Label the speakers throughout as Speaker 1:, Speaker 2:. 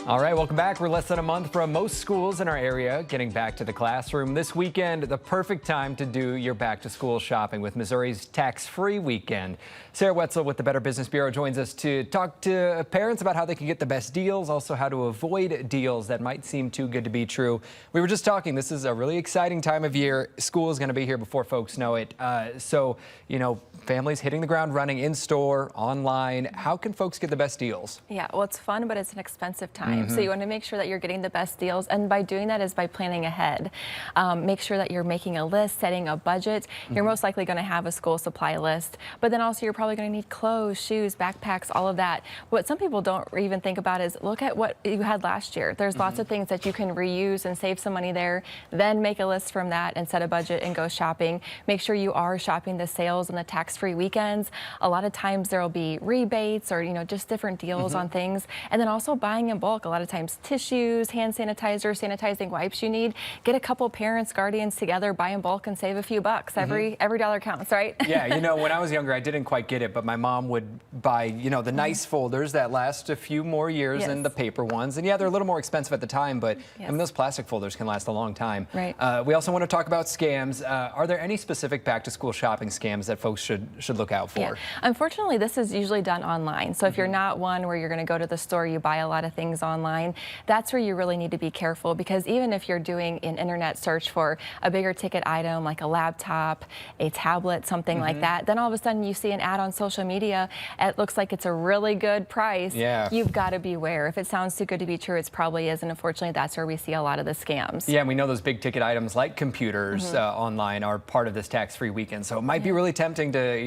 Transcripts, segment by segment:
Speaker 1: All right, welcome back. We're less than a month from most schools in our area getting back to the classroom. This weekend, the perfect time to do your back-to-school shopping with Missouri's tax-free weekend. Sarah Wetzel with the Better Business Bureau joins us to talk to parents about how they can get the best deals, also how to avoid deals that might seem too good to be true. We were just talking, this is a really exciting time of year. School is going to be here before folks know it. So, you know, families hitting the ground running in-store, online. How can folks get the best deals?
Speaker 2: Yeah, well, it's fun, but it's an expensive time. So you want to make sure that you're getting the best deals. And by doing that is by planning ahead. Make sure that you're making a list, setting a budget. You're most likely going to have a school supply list, but then also you're probably going to need clothes, shoes, backpacks, all of that. What some people don't even think about is look at what you had last year. There's lots of things that you can reuse and save some money there. Then make a list from that and set a budget and go shopping. Make sure you are shopping the sales and the tax-free weekends. A lot of times there will be rebates or, just different deals on things. And then also buying in bulk. A lot of times tissues, hand sanitizer, sanitizing wipes you need. Get a couple parents, guardians together, buy in bulk and save a few bucks. Every dollar counts, right?
Speaker 1: Yeah, when I was younger, I didn't quite get it, but my mom would buy, the nice folders that last a few more years than the paper ones. And yeah, they're a little more expensive at the time, but I mean, those plastic folders can last a long time.
Speaker 2: Right.
Speaker 1: We also want to talk about scams. Are there any specific back-to-school shopping scams that folks should look out for?
Speaker 2: Yeah. Unfortunately, this is usually done online. So if you're not one where you're going to go to the store, you buy a lot of things online, that's where you really need to be careful, because even if you're doing an internet search for a bigger ticket item like a laptop, a tablet, something like that, then all of a sudden you see an ad on social media, it looks like it's a really good price.
Speaker 1: Yeah.
Speaker 2: You've got to beware. If it sounds too good to be true, it probably is, and unfortunately that's where we see a lot of the scams.
Speaker 1: Yeah, and we know those big ticket items like computers online are part of this tax-free weekend, so it might be really tempting to,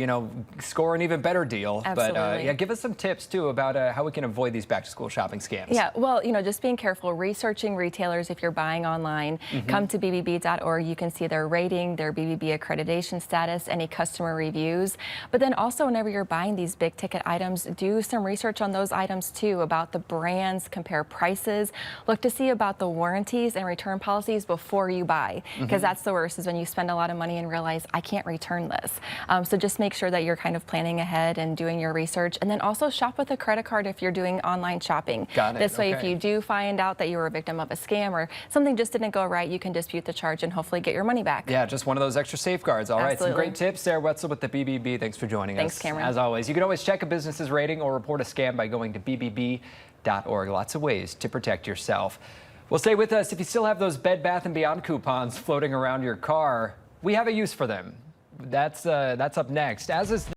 Speaker 1: score an even better deal.
Speaker 2: Absolutely.
Speaker 1: But yeah, give us some tips too about how we can avoid these back-to-school shopping scams.
Speaker 2: Yeah, well, just being careful, researching retailers if you're buying online. Come to BBB.org. You can see their rating, their BBB accreditation status, any customer reviews. But then also whenever you're buying these big ticket items, do some research on those items too, about the brands, compare prices, look to see about the warranties and return policies before you buy, because that's the worst, is when you spend a lot of money and realize I can't return this. So just make sure that you're kind of planning ahead and doing your research, and then also shop with a credit card if you're doing online shopping.
Speaker 1: Got it.
Speaker 2: This way, if you do find out that you were a victim of a scam or something just didn't go right, you can dispute the charge and hopefully get your money back.
Speaker 1: Yeah, just one of those extra safeguards. All right,
Speaker 2: Absolutely.
Speaker 1: some great tips. Sarah Wetzel with the BBB. Thanks for joining us.
Speaker 2: Thanks, Cameron.
Speaker 1: As always, you can always check a business's rating or report a scam by going to BBB.org. Lots of ways to protect yourself. Well, stay with us. If you still have those Bed Bath & Beyond coupons floating around your car, we have a use for them. That's up next. As is